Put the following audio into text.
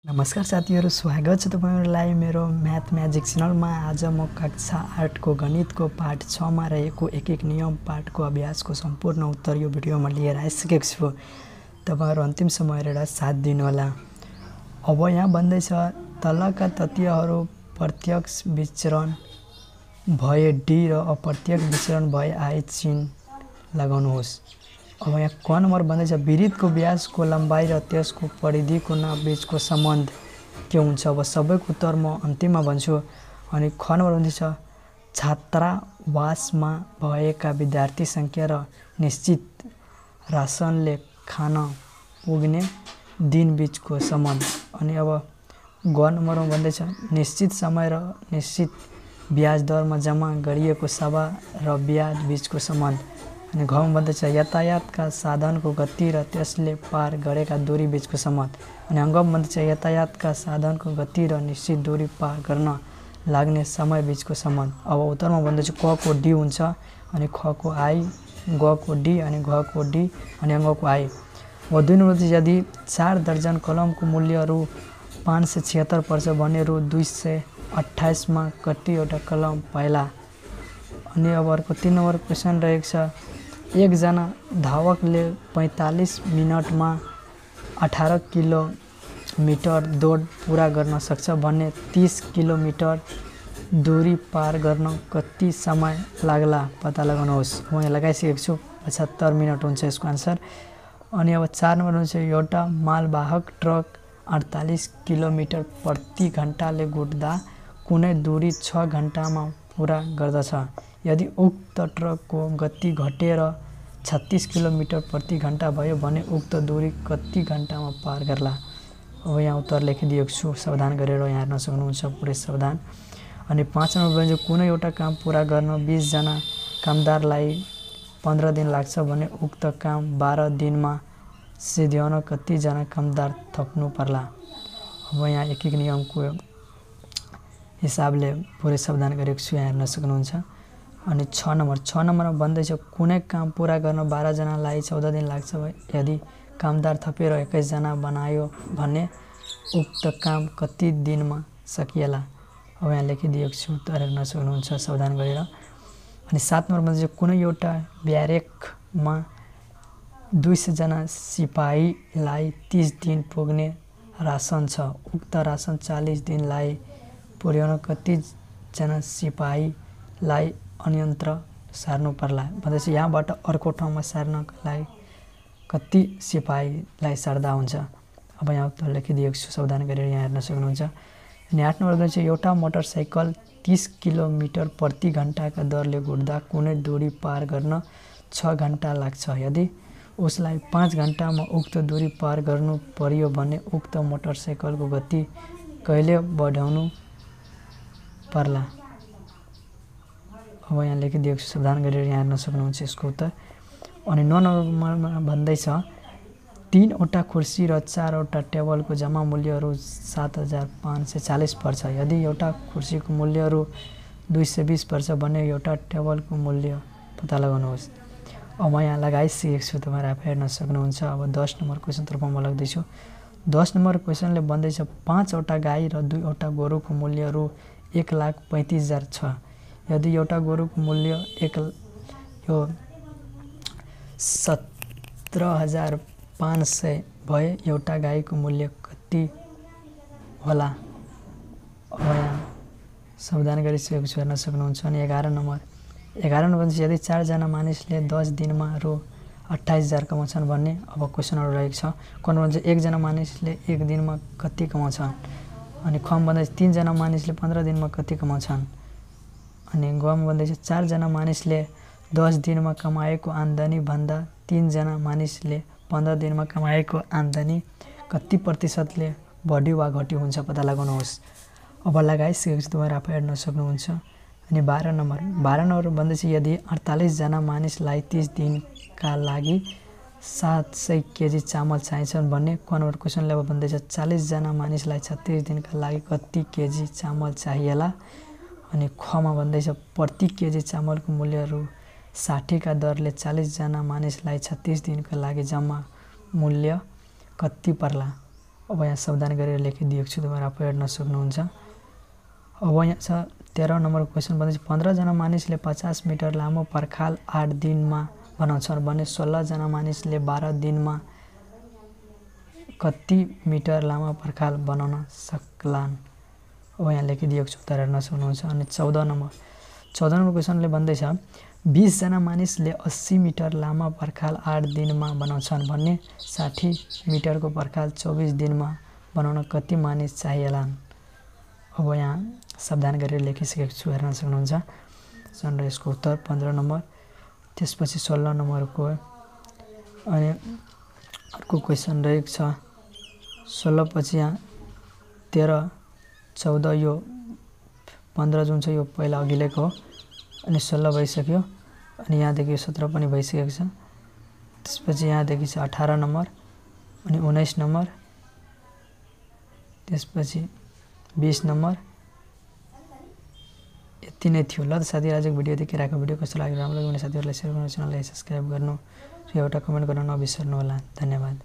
नमस्कार साथीहरू, स्वागत छ तपाईहरुलाई मेरो म्याथ म्याजिक च्यानलमा। आज म कक्षा 8 को गणितको पाठ 6 मा रहेको एक एक नियम पाठको अभ्यासको सम्पूर्ण उत्तर यो भिडियोमा लिएर आइसकेको छु। तपाईहरु अन्तिमसम्म हेरेर साथ दिनुहोला। अब यहाँ भन्दैछ तलका तथ्यहरू प्रत्यक्ष विचरण भए डी र अप्रत्यक्ष विचरण भए आई चिन्ह लगाउनुहोस्। अब यहाँ क नम्बर भन्दैछ वृत्तको व्यासको लम्बाई र त्यसको परिधिको नाप बीचको सम्बन्ध के हुन्छ। अब सबैको उत्तर म अन्तिममा भन्छु। अनि ख नम्बर भन्दैछ छात्रावासमा भएका विद्यार्थी संख्या र निश्चित राशनले खान पुग्ने दिन बीचको सम्बन्ध। अनि अब ग नम्बरमा भन्दैछ निश्चित समय र निश्चित ब्याज दरमा जम्मा गरिएको सेवा र ब्याज बीचको सम्बन्ध। अनि घ मा भन्दैछ यातायातका साधनको गति र त्यसले पार गरेका दूरी बीचको सम्बन्ध। अनि अङ्ग मा भन्दैछ यातायातका साधनको गति र निश्चित दूरी पार गर्न लाग्ने समय बीचको सम्बन्ध। अब उत्तरमा भन्दैछ क को डी हुन्छ, अनि ख को आई, ग को डी, अनि घ को डी, अनि अङ्ग को आई। अब 2 नम्बर यदि 4 दर्जन कलमको मूल्यहरू 576 पर्छ भने रु 228 मा कतिवटा कलम पाइला। अनि अब अर्को 3 नम्बर क्वेसन रहेको छ एकजना धावकले 45 मिनेटमा 18 किलोमिटर दौड पूरा गर्न सक्छ भने 30 किलोमिटर दूरी पार गर्न कति समय लाग्ला पत्ता लगाउनुहोस्। म यहाँ लगाइसकेको छु 75 मिनेट हुन्छ यसको आन्सर। अनि अब 4 नम्बर हुन्छ एउटा मालवाहक ट्रक 48 किलोमिटर प्रति घण्टाले गुड्दा कुनै दूरी 6 घण्टामा पूरा गर्दछ। यदि उक्त ट्रकको गति घटेर 36 किलोमिटर प्रति घण्टा भयो भने उक्त दूरी कति घण्टामा पार गर्ला। अब यहाँ उत्तर लेखिदिएको छु, सावधान गरेर यहाँ हेर्न सक्नुहुन्छ पुरै सावधान। अनि 5 नम्बर भन्छ कुनै एउटा काम पूरा गर्न 20 जना कामदारलाई 15 दिन लाग्छ भने उक्त काम 12 दिनमा सिध्याउन कति जना कामदार थप्नु पर्ला। अब यहाँ एक एक नियमको हिसाबले पुरै सावधान गरेको छु, यहाँ हेर्न सक्नुहुन्छ। अनि 6 नम्बरमा भन्दैछ कुनै काम पूरा गर्न 12 जनालाई 14 दिन लाग्छ यदि कामदार थपेर 21 जना बनायो भने उक्त काम कति दिनमा सकिएला। अब यहाँ लेखिदिएको छु, उत्तर हेर्न सक्नुहुन्छ सावधान गरेर। अनि 7 नम्बरमा भन्दैछ कुनै एउटा ब्यारेकमा 200 जना सिपाहीलाई 30 दिन पुग्ने रासन छ। उक्त रासन 40 दिनलाई पुर्याउन कति जना सिपाहीलाई अन्यन्त्र सार्नु पर्ला भन्दैछ। यहाँबाट अर्को ठाउँमा सार्नका लागि कति सिपाहीलाई सार्दा हुन्छ। अब यहाँ उत्तर लेखिदिएको छु, सावधान गरेर यहाँ हेर्न सक्नुहुन्छ। अनि 8 नम्बर भन्दैछ एउटा मोटरसाइकल 30 किलोमिटर प्रति घण्टाका दरले गुड्दा कुनै दूरी पार गर्न 6 घण्टा लाग्छ। यदि उसलाई 5 घण्टामा उक्त दूरी पार गर्नु पर्यो भने उक्त मोटरसाइकलको गति कहिले बढाउनु पर्ला। अब यहाँ लेखिदिएको छु, सावधान गरेर यहाँ हेर्न सक्नुहुन्छ यसको उत्तर। अनि 9 नम्बरमा भन्दैछ 3 वटा कुर्सी र 4 वटा टेबलको जम्मा मूल्यहरू 7540 पर्छ। यदि एउटा कुर्सीको मूल्यहरू 220 पर्छ भने एउटा टेबलको मूल्य पत्ता लगाउनुहोस्। अब म यहाँ लगाइसकेको छु, तपाईहरु आफै हेर्न सक्नुहुन्छ। अब 10 नम्बर क्वेसनतर्फ म लाग्दैछु। 10 नम्बर क्वेसनले भन्दैछ 5 वटा गाई र 2 वटा गोरुको मूल्य रु 1,35,000 छ। यदि एउटा गोरुको मूल्य 17,500 भए एउटा गाईको मूल्य कति होला। अब यहाँ सावधान गरिसकेको छु, हेर्न सक्नुहुन्छ। अनि 11 नम्बर भन्छ यदि 4 जना मानिसले 10 दिनमा रु 28,000 कमाउँछन् भन्ने अब क्वेसनहरू रहेको छ। कोन भन्छ 1 जना मानिसले 1 दिनमा कति कमाउँछन्। अनि ख मा भन्दैछ 3 जना मानिसले 15 दिनमा कति कमाउँछन्। अनि ग मा भन्दैछ 4 जना मानिसले 10 दिनमा कमाएको आम्दानी भन्दा 3 जना मानिसले 15 दिनमा कमाएको आम्दानी कति प्रतिशतले बढी वा घटी हुन्छ पत्ता लगाउनुहोस्। अब लगाइसकेको छु, तपाईहरु आफै हेर्न सक्नुहुन्छ। अनि 12 नम्बर भन्दैछ यदि 48 जना मानिसलाई 30 दिनका लागि 700 केजी चामल चाहिन्छन् भने क नम्बर क्वेसनले अब भन्दैछ 40 जना मानिसलाई 36 दिनका लागि कति केजी चामल चाहिएला। अनि ख मा भन्दैछ प्रति केजी चामलको मूल्य रु 60 का दरले 40 जना मानिसलाई 36 दिनका लागि जम्मा मूल्य कति पर्ला। अब यहाँ सावधान गरेर लेखिदिएको छु, तपाईहरु आफै हेर्न सक्नुहुन्छ। अब यहाँ छ 13 नम्बरको क्वेसन भन्दैछ 15 जना मानिसले 50 मिटर लामो पर्खाल 8 दिनमा बनाउँछन् भने 16 जना मानिसले 12 दिनमा कति मिटर लामो पर्खाल बनाउन सक्लान्। अब यहाँ लेखिदिएको छु, उत्तर हेर्न सक्नुहुन्छ। अनि 14 नम्बर क्वेसनले भन्दैछ 20 जना मानिसले 80 मिटर लामो पर्खाल 8 दिनमा बनाउँछन् भने 60 मिटरको पर्खाल 24 दिनमा बनाउन कति मानिस चाहिएलान्। अब यहाँ सावधान गरेर लेखिसकेको छु, हेर्न सक्नुहुन्छ। र यसको उत्तर 15 नम्बर। त्यसपछि 16 नम्बरको अनि अर्को क्वेसन रहेको छ 16 पछि यहाँ 13, 14 यो 15 जुन छ यो पहिला अघिल्लोको हो अनि 16 भइसक्यो अनि यहाँदेखि 17 पनि भइसकेको छ। त्यसपछि यहाँदेखि छ 18 नम्बर अनि 19 नम्बर, त्यसपछि 20 नम्बर। यति नै थियो। ल त साथीहरु, आजको भिडियो देखिरहेको भिडियो कस्तो लाग्यो, राम्रो लाग्यो भने साथीहरुलाई शेयर गर्नु, च्यानललाई सब्स्क्राइब गर्नु र एउटा कमेन्ट गर्न नबिर्सनु होला। धन्यवाद।